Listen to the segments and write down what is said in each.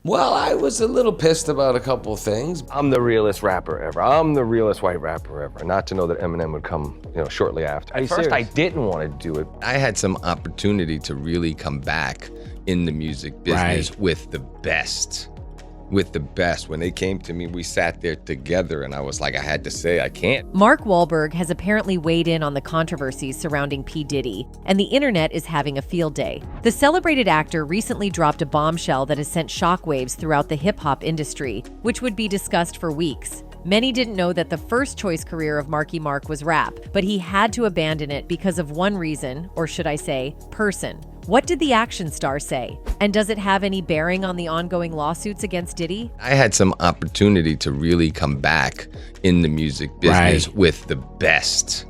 Well, I was a little pissed about a couple of things. I'm the realest rapper ever. I'm the realest white rapper ever. Not to know that Eminem would come, shortly after. At first, I didn't want to do it. I had some opportunity to really come back in the music business with the best. When they came to me, we sat there together and I was like, I had to say, I can't. Mark Wahlberg has apparently weighed in on the controversies surrounding P Diddy, and the internet is having a field day. The celebrated actor recently dropped a bombshell that has sent shockwaves throughout the hip-hop industry, which would be discussed for weeks. Many didn't know that the first choice career of Marky Mark was rap, but he had to abandon it because of one reason, or should I say, person. What did the action star say? And does it have any bearing on the ongoing lawsuits against Diddy? I had some opportunity to really come back in the music business with the best.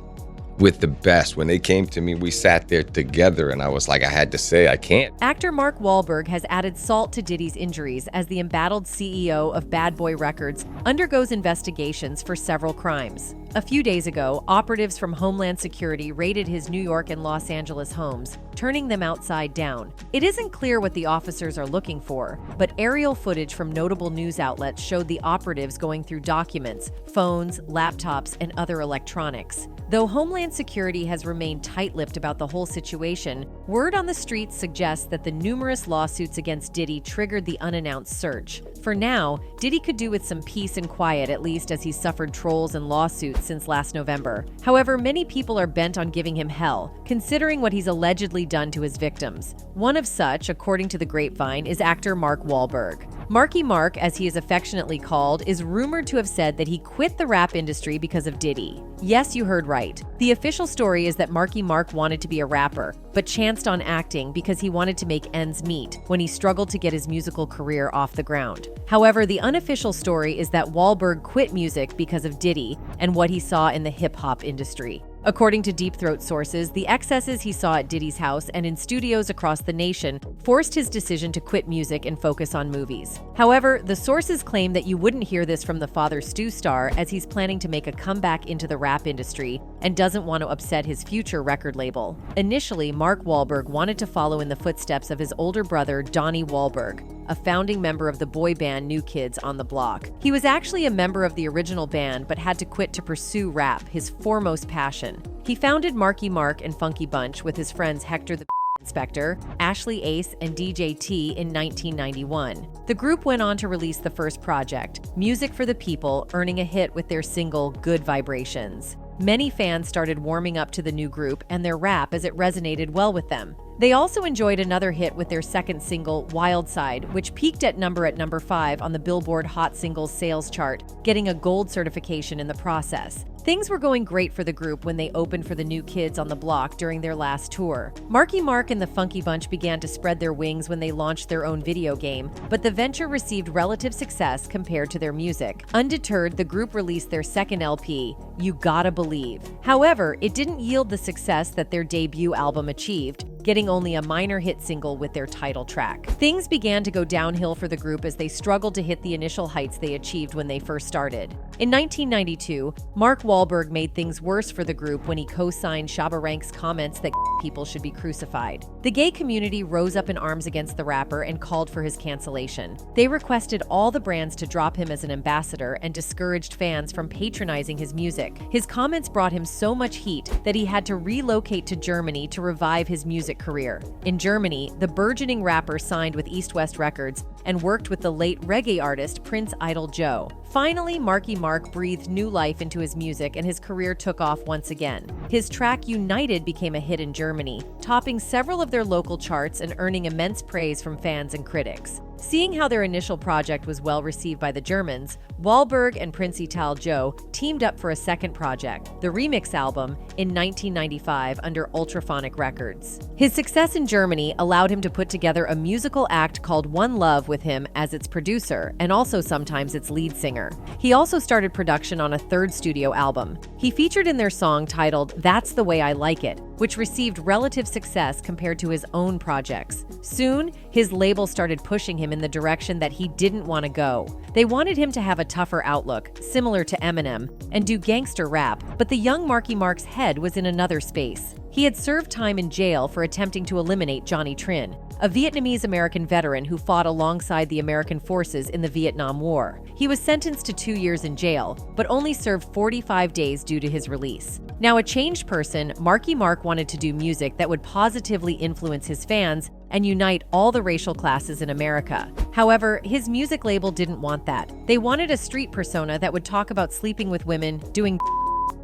When they came to me, we sat there together and I was like, I had to say, I can't. Actor Mark Wahlberg has added salt to Diddy's injuries as the embattled CEO of Bad Boy Records undergoes investigations for several crimes. A few days ago, operatives from Homeland Security raided his New York and Los Angeles homes, turning them upside down. It isn't clear what the officers are looking for, but aerial footage from notable news outlets showed the operatives going through documents, phones, laptops, and other electronics. Though Homeland Security has remained tight-lipped about the whole situation, word on the streets suggests that the numerous lawsuits against Diddy triggered the unannounced search. For now, Diddy could do with some peace and quiet, at least as he's suffered trolls and lawsuits since last November. However, many people are bent on giving him hell, considering what he's allegedly done to his victims. One of such, according to the grapevine, is actor Mark Wahlberg. Marky Mark, as he is affectionately called, is rumored to have said that he quit the rap industry because of Diddy. Yes, you heard right. The official story is that Marky Mark wanted to be a rapper, but chanced on acting because he wanted to make ends meet when he struggled to get his musical career off the ground. However, the unofficial story is that Wahlberg quit music because of Diddy and what he saw in the hip-hop industry. According to Deep Throat sources, the excesses he saw at Diddy's house and in studios across the nation forced his decision to quit music and focus on movies. However, the sources claim that you wouldn't hear this from the Father Stu star, as he's planning to make a comeback into the rap industry and doesn't want to upset his future record label. Initially, Mark Wahlberg wanted to follow in the footsteps of his older brother, Donnie Wahlberg, a founding member of the boy band New Kids on the Block. He was actually a member of the original band but had to quit to pursue rap, his foremost passion. He founded Marky Mark and Funky Bunch with his friends Hector the Inspector, Ashley Ace, and DJ T in 1991. The group went on to release the first project, Music for the People, earning a hit with their single Good Vibrations. Many fans started warming up to the new group and their rap as it resonated well with them. They also enjoyed another hit with their second single, Wild Side, which peaked at number 5 on the Billboard Hot Singles sales chart, getting a gold certification in the process. Things were going great for the group when they opened for the New Kids on the Block during their last tour. Marky Mark and the Funky Bunch began to spread their wings when they launched their own video game, but the venture received relative success compared to their music. Undeterred, the group released their second LP, You Gotta Believe. However, it didn't yield the success that their debut album achieved, getting only a minor hit single with their title track. Things began to go downhill for the group as they struggled to hit the initial heights they achieved when they first started. In 1992, Mark Wahlberg made things worse for the group when he co-signed Shabba Ranks' comments that people should be crucified. The gay community rose up in arms against the rapper and called for his cancellation. They requested all the brands to drop him as an ambassador and discouraged fans from patronizing his music. His comments brought him so much heat that he had to relocate to Germany to revive his music career. In Germany, the burgeoning rapper signed with East West Records and worked with the late reggae artist Prince Idol Joe. Finally, Marky Mark breathed new life into his music and his career took off once again. His track United became a hit in Germany, topping several of their local charts and earning immense praise from fans and critics. Seeing how their initial project was well received by the Germans, Wahlberg and Prince Idol Joe teamed up for a second project, the remix album, in 1995 under Ultraphonic Records. His success in Germany allowed him to put together a musical act called One Love with him as its producer and also sometimes its lead singer. He also started production on a third studio album. He featured in their song titled That's the Way I Like It, which received relative success compared to his own projects. Soon, his label started pushing him in the direction that he didn't want to go. They wanted him to have a tougher outlook, similar to Eminem, and do gangster rap, but the young Marky Mark's head was in another space. He had served time in jail for attempting to eliminate Johnny Trin, a Vietnamese-American veteran who fought alongside the American forces in the Vietnam War. He was sentenced to 2 years in jail, but only served 45 days due to his release. Now a changed person, Marky Mark wanted to do music that would positively influence his fans and unite all the racial classes in America. However, his music label didn't want that. They wanted a street persona that would talk about sleeping with women, doing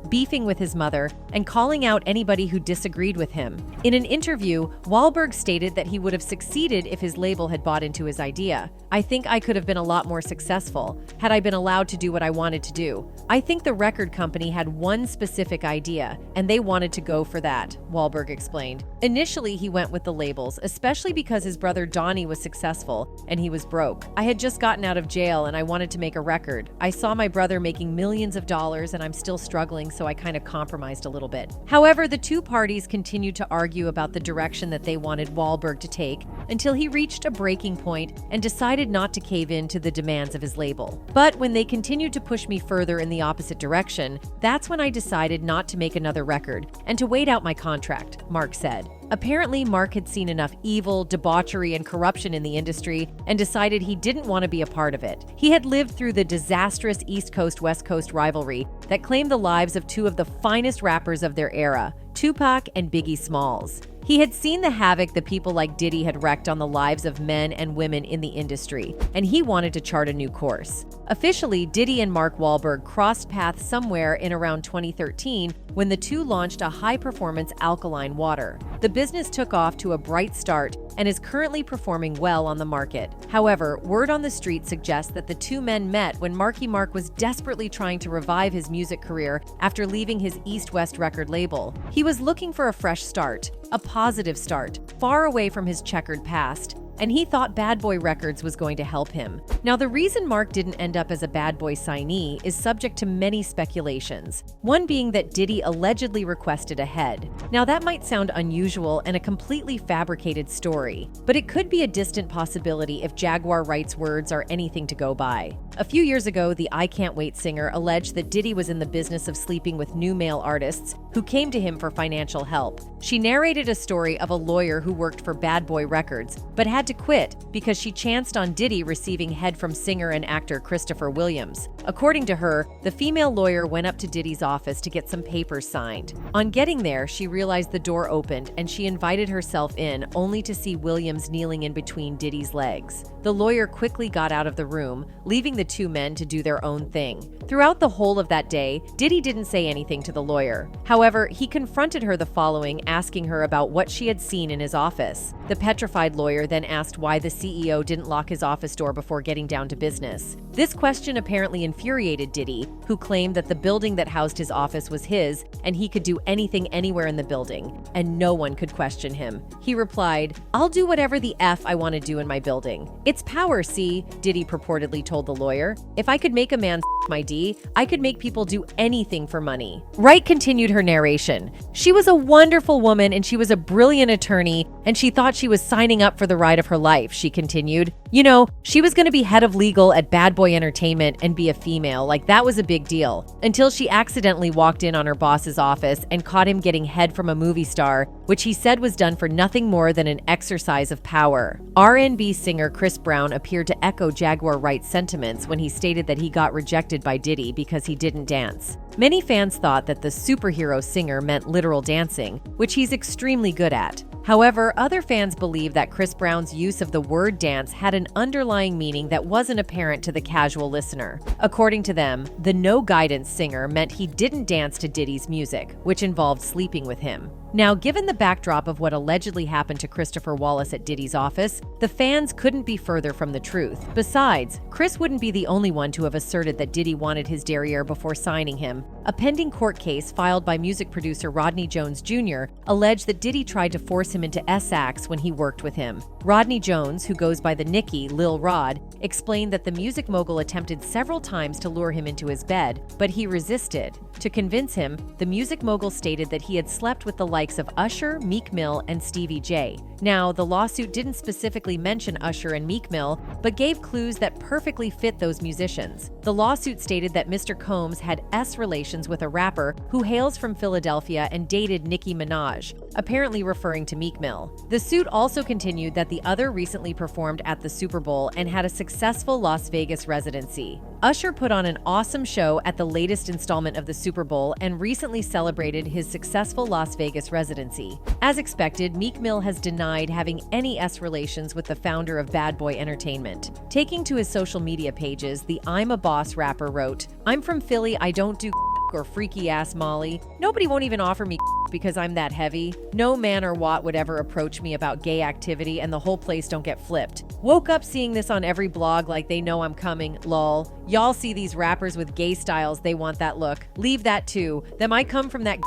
beefing with his mother, and calling out anybody who disagreed with him. In an interview, Wahlberg stated that he would have succeeded if his label had bought into his idea. "I think I could have been a lot more successful had I been allowed to do what I wanted to do. I think the record company had one specific idea, and they wanted to go for that," Wahlberg explained. Initially, he went with the labels, especially because his brother Donnie was successful and he was broke. "I had just gotten out of jail and I wanted to make a record. I saw my brother making millions of dollars and I'm still struggling, so I kind of compromised a little bit." However, the two parties continued to argue about the direction that they wanted Wahlberg to take until he reached a breaking point and decided not to cave in to the demands of his label. "But when they continued to push me further in the opposite direction, that's when I decided not to make another record and to wait out my contract," Mark said. Apparently, Mark had seen enough evil, debauchery, and corruption in the industry and decided he didn't want to be a part of it. He had lived through the disastrous East Coast-West Coast rivalry that claimed the lives of two of the finest rappers of their era, Tupac and Biggie Smalls. He had seen the havoc that people like Diddy had wreaked on the lives of men and women in the industry, and he wanted to chart a new course. Officially, Diddy and Mark Wahlberg crossed paths somewhere in around 2013 when the two launched a high-performance alkaline water. The business took off to a bright start and is currently performing well on the market. However, word on the street suggests that the two men met when Marky Mark was desperately trying to revive his music career after leaving his East-West record label. He was looking for a fresh start, a positive start, far away from his checkered past, and he thought Bad Boy Records was going to help him. Now, the reason Mark didn't end up as a Bad Boy signee is subject to many speculations, one being that Diddy allegedly requested a head. Now, that might sound unusual and a completely fabricated story, but it could be a distant possibility if Jaguar Wright's words are anything to go by. A few years ago, the I Can't Wait singer alleged that Diddy was in the business of sleeping with new male artists who came to him for financial help. She narrated a story of a lawyer who worked for Bad Boy Records, but had to quit because she chanced on Diddy receiving head from singer and actor Christopher Williams. According to her, the female lawyer went up to Diddy's office to get some papers signed. On getting there, she realized the door opened and she invited herself in, only to see Williams kneeling in between Diddy's legs. The lawyer quickly got out of the room, leaving the two men to do their own thing. Throughout the whole of that day, Diddy didn't say anything to the lawyer. However, he confronted her the following, asking her about what she had seen in his office. The petrified lawyer then asked why the CEO didn't lock his office door before getting down to business. This question apparently infuriated Diddy, who claimed that the building that housed his office was his and he could do anything anywhere in the building, and no one could question him. He replied, "I'll do whatever the F I want to do in my building. It's power, see," Diddy purportedly told the lawyer. "If I could make a man my D, I could make people do anything for money." Wright continued her narration. "She was a wonderful woman and she was a brilliant attorney and she thought she was signing up for the ride of her life," she continued. "You know, she was going to be head of legal at Bad Boy Entertainment and be a female, like that was a big deal, until she accidentally walked in on her boss's office and caught him getting head from a movie star, which he said was done for nothing more than an exercise of power." R&B singer Chris Brown appeared to echo Jaguar Wright's sentiments when he stated that he got rejected by Diddy because he didn't dance. Many fans thought that the superhero singer meant literal dancing, which he's extremely good at. However, other fans believe that Chris Brown's use of the word dance had an underlying meaning that wasn't apparent to the casual listener. According to them, the No Guidance singer meant he didn't dance to Diddy's music, which involved sleeping with him. Now, given the backdrop of what allegedly happened to Christopher Wallace at Diddy's office, the fans couldn't be further from the truth. Besides, Chris wouldn't be the only one to have asserted that Diddy wanted his derriere before signing him. A pending court case filed by music producer Rodney Jones Jr. alleged that Diddy tried to force him into S-acts when he worked with him. Rodney Jones, who goes by the nickname Lil Rod, explained that the music mogul attempted several times to lure him into his bed, but he resisted. To convince him, the music mogul stated that he had slept with the likes of Usher, Meek Mill, and Stevie J. Now, the lawsuit didn't specifically mention Usher and Meek Mill, but gave clues that perfectly fit those musicians. The lawsuit stated that Mr. Combs had S relations allegations with a rapper who hails from Philadelphia and dated Nicki Minaj, apparently referring to Meek Mill. The suit also continued that the other recently performed at the Super Bowl and had a successful Las Vegas residency. Usher put on an awesome show at the latest installment of the Super Bowl and recently celebrated his successful Las Vegas residency. As expected, Meek Mill has denied having any relations with the founder of Bad Boy Entertainment. Taking to his social media pages, the I'm a Boss rapper wrote, "I'm from Philly, I don't do or freaky ass Molly. Nobody won't even offer me because I'm that heavy. No man or what would ever approach me about gay activity and the whole place don't get flipped. Woke up seeing this on every blog like they know I'm coming, lol. Y'all see these rappers with gay styles, they want that look. Leave that too. Them I come from that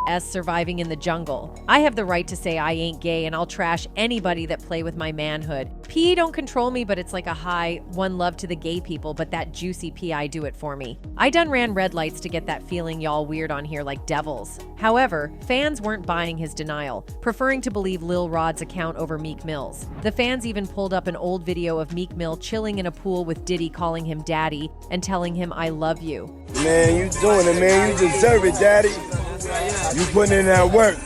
as surviving in the jungle. I have the right to say I ain't gay and I'll trash anybody that play with my manhood. P don't control me, but it's like a high, one love to the gay people, but that juicy P do it for me. I done ran red lights to get that feeling y'all weird on here like devils." However, fans weren't buying his denial, preferring to believe Lil Rod's account over Meek Mill's. The fans even pulled up an old video of Meek Mill chilling in a pool with Diddy calling him daddy and telling him I love you. "Man, you doing it, man. You deserve it, daddy. You putting in that work.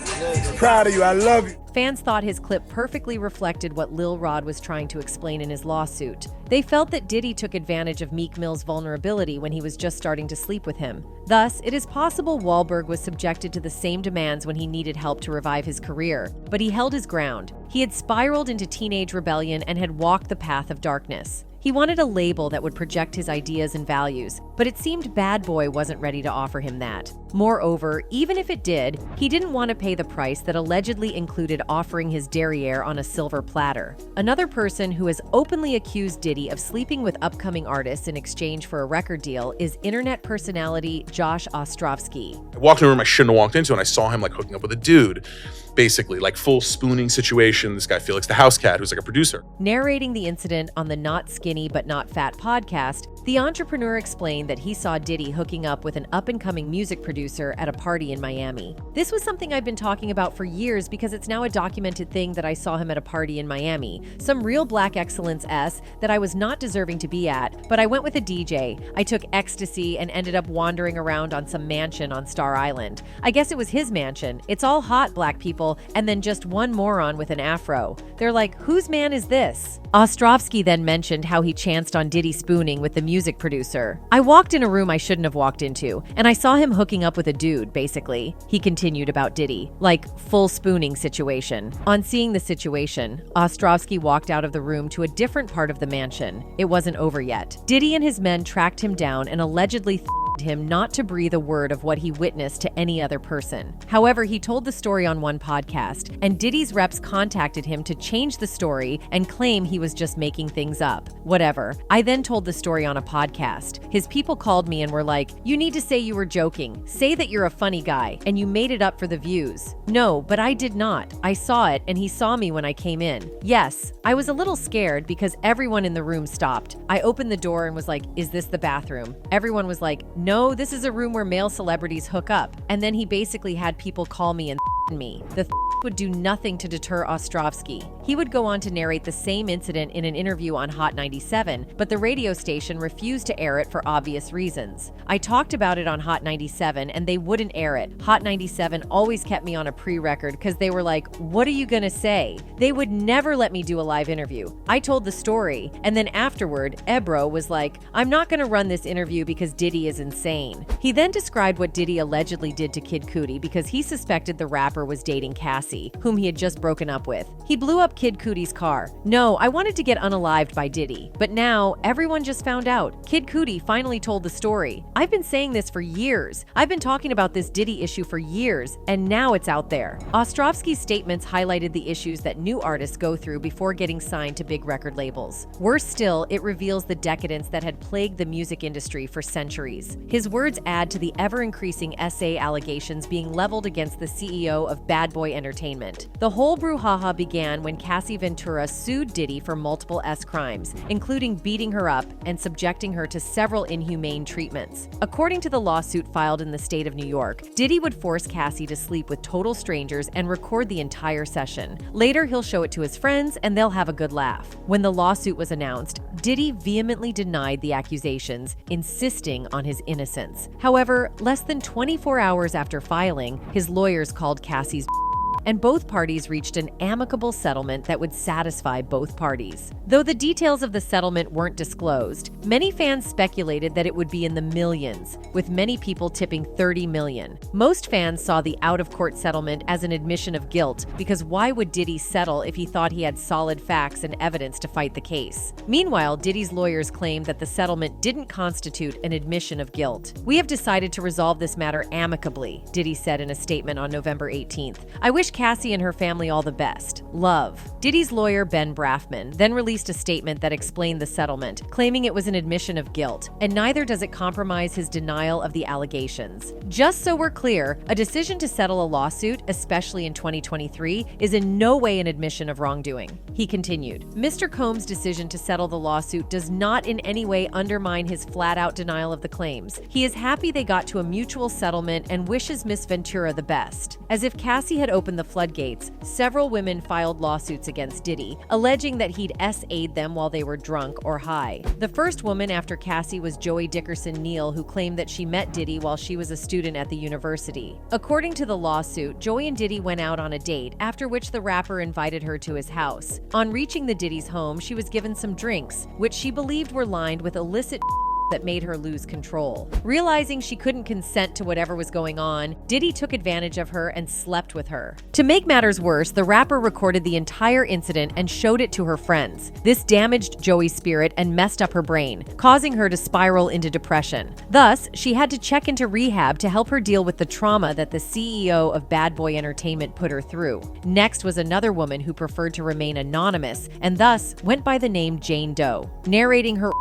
Proud of you. I love you." Fans thought his clip perfectly reflected what Lil Rod was trying to explain in his lawsuit. They felt that Diddy took advantage of Meek Mill's vulnerability when he was just starting to sleep with him. Thus, it is possible Wahlberg was subjected to the same demands when he needed help to revive his career, but he held his ground. He had spiraled into teenage rebellion and had walked the path of darkness. He wanted a label that would project his ideas and values, but it seemed Bad Boy wasn't ready to offer him that. Moreover, even if it did, he didn't want to pay the price that allegedly included offering his derriere on a silver platter. Another person who has openly accused Diddy of sleeping with upcoming artists in exchange for a record deal is internet personality Josh Ostrovsky. I walked in a room I shouldn't have walked into and I saw him like hooking up with a dude. Basically, like full spooning situation. This guy Felix the House Cat, who's like a producer. Narrating the incident on the Not Skinny But Not Fat podcast, the entrepreneur explained that he saw Diddy hooking up with an up-and-coming music producer at a party in Miami. "This was something I've been talking about for years because it's now a documented thing that I saw him at a party in Miami. Some real black excellence-s that I was not deserving to be at, but I went with a DJ. I took ecstasy and ended up wandering around on some mansion on Star Island. I guess it was his mansion. It's all hot black people, and then just one moron with an afro. They're like, whose man is this?" Ostrovsky then mentioned how he chanced on Diddy spooning with the music producer. "I walked in a room I shouldn't have walked into, and I saw him hooking up with a dude, basically," he continued about Diddy. Like, full spooning situation. On seeing the situation, Ostrovsky walked out of the room to a different part of the mansion. It wasn't over yet. Diddy and his men tracked him down and allegedly him not to breathe a word of what he witnessed to any other person. However, he told the story on one podcast, and Diddy's reps contacted him to change the story and claim he was just making things up. Whatever. I then told the story on a podcast. His people called me and were like, "You need to say you were joking. Say that you're a funny guy, and you made it up for the views." No, but I did not. I saw it, and he saw me when I came in. Yes, I was a little scared because everyone in the room stopped. I opened the door and was like, "Is this the bathroom?" Everyone was like, "No, this is a room where male celebrities hook up." And then he basically had people call me and me. The would do nothing to deter Ostrovsky. He would go on to narrate the same incident in an interview on Hot 97, but the radio station refused to air it for obvious reasons. I talked about it on Hot 97 and they wouldn't air it. Hot 97 always kept me on a pre-record because they were like, "What are you gonna say?" They would never let me do a live interview. I told the story, and then afterward, Ebro was like, "I'm not gonna run this interview because Diddy is insane." He then described what Diddy allegedly did to Kid Cudi because he suspected the rapper was dating Cassie, whom he had just broken up with. He blew up Kid Cudi's car. No, I wanted to get unalived by Diddy, but now everyone just found out. Kid Cudi finally told the story. I've been saying this for years. I've been talking about this Diddy issue for years, and now it's out there. Ostrovsky's statements highlighted the issues that new artists go through before getting signed to big record labels. Worse still, it reveals the decadence that had plagued the music industry for centuries. His words add to the ever-increasing SA allegations being leveled against the CEO of Bad Boy Entertainment, Entertainment. The whole brouhaha began when Cassie Ventura sued Diddy for multiple crimes, including beating her up and subjecting her to several inhumane treatments. According to the lawsuit filed in the state of New York, Diddy would force Cassie to sleep with total strangers and record the entire session. Later, he'll show it to his friends and they'll have a good laugh. When the lawsuit was announced, Diddy vehemently denied the accusations, insisting on his innocence. However, less than 24 hours after filing, his lawyers called Cassie's and both parties reached an amicable settlement that would satisfy both parties. Though the details of the settlement weren't disclosed, many fans speculated that it would be in the millions, with many people tipping $30 million. Most fans saw the out-of-court settlement as an admission of guilt, because why would Diddy settle if he thought he had solid facts and evidence to fight the case? Meanwhile, Diddy's lawyers claimed that the settlement didn't constitute an admission of guilt. "We have decided to resolve this matter amicably," Diddy said in a statement on November 18th. "I wish Cassie and her family all the best. Love." Diddy's lawyer, Ben Brafman, then released a statement that explained the settlement, claiming it was an admission of guilt, and neither does it compromise his denial of the allegations. "Just so we're clear, a decision to settle a lawsuit, especially in 2023, is in no way an admission of wrongdoing," he continued. Mr. Combs' decision to settle the lawsuit does not in any way undermine his flat-out denial of the claims. He is happy they got to a mutual settlement and wishes Miss Ventura the best. As if Cassie had opened the floodgates, several women filed lawsuits against Diddy, alleging that he'd SA'd them while they were drunk or high. The first woman after Cassie was Joey Dickerson Neal, who claimed that she met Diddy while she was a student at the university. According to the lawsuit, Joey and Diddy went out on a date, after which the rapper invited her to his house. On reaching the Diddy's home, she was given some drinks, which she believed were lined with illicit that made her lose control. Realizing she couldn't consent to whatever was going on, Diddy took advantage of her and slept with her. To make matters worse, the rapper recorded the entire incident and showed it to her friends. This damaged Joey's spirit and messed up her brain, causing her to spiral into depression. Thus, she had to check into rehab to help her deal with the trauma that the CEO of Bad Boy Entertainment put her through. Next was another woman who preferred to remain anonymous and thus went by the name Jane Doe. Narrating her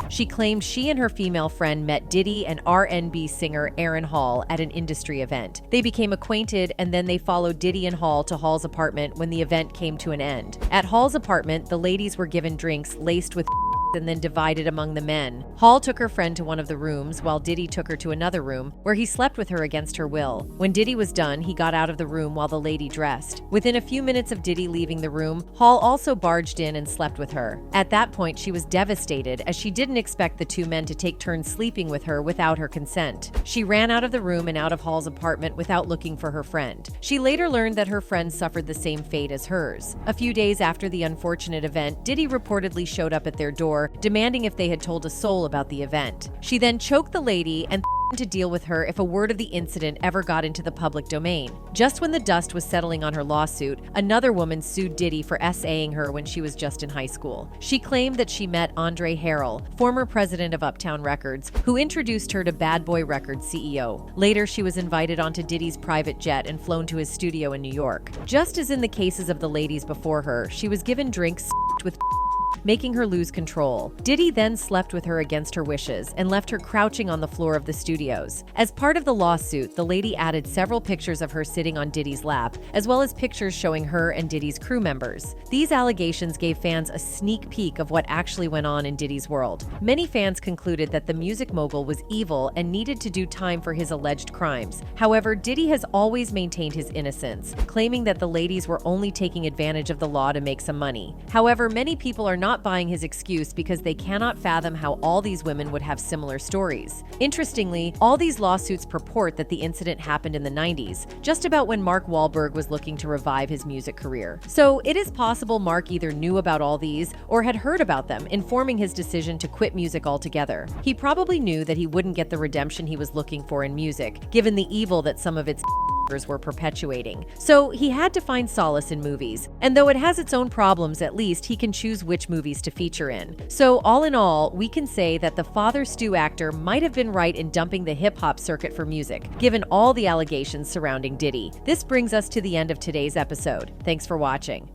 She claimed she and her female friend met Diddy and R&B singer Aaron Hall at an industry event. They became acquainted, and then they followed Diddy and Hall to Hall's apartment when the event came to an end. At Hall's apartment, the ladies were given drinks laced with and then divided among the men. Hall took her friend to one of the rooms, while Diddy took her to another room, where he slept with her against her will. When Diddy was done, he got out of the room while the lady dressed. Within a few minutes of Diddy leaving the room, Hall also barged in and slept with her. At that point, she was devastated, as she didn't expect the two men to take turns sleeping with her without her consent. She ran out of the room and out of Hall's apartment without looking for her friend. She later learned that her friend suffered the same fate as hers. A few days after the unfortunate event, Diddy reportedly showed up at their door, demanding if they had told a soul about the event. She then choked the lady and to deal with her if a word of the incident ever got into the public domain. Just when the dust was settling on her lawsuit, another woman sued Diddy for SAing her when she was just in high school. She claimed that she met Andre Harrell, former president of Uptown Records, who introduced her to Bad Boy Records CEO. Later, she was invited onto Diddy's private jet and flown to his studio in New York. Just as in the cases of the ladies before her, she was given drinks with making her lose control. Diddy then slept with her against her wishes and left her crouching on the floor of the studios. As part of the lawsuit, the lady added several pictures of her sitting on Diddy's lap, as well as pictures showing her and Diddy's crew members. These allegations gave fans a sneak peek of what actually went on in Diddy's world. Many fans concluded that the music mogul was evil and needed to do time for his alleged crimes. However, Diddy has always maintained his innocence, claiming that the ladies were only taking advantage of the law to make some money. However, many people are not buying his excuse because they cannot fathom how all these women would have similar stories. Interestingly, all these lawsuits purport that the incident happened in the 90s, just about when Mark Wahlberg was looking to revive his music career. So it is possible Mark either knew about all these or had heard about them, informing his decision to quit music altogether. He probably knew that he wouldn't get the redemption he was looking for in music, given the evil that some of its were perpetuating. So he had to find solace in movies. And though it has its own problems, at least he can choose which movies to feature in. So all in all, we can say that the Father Stu actor might have been right in dumping the hip-hop circuit for music, given all the allegations surrounding Diddy. This brings us to the end of today's episode. Thanks for watching.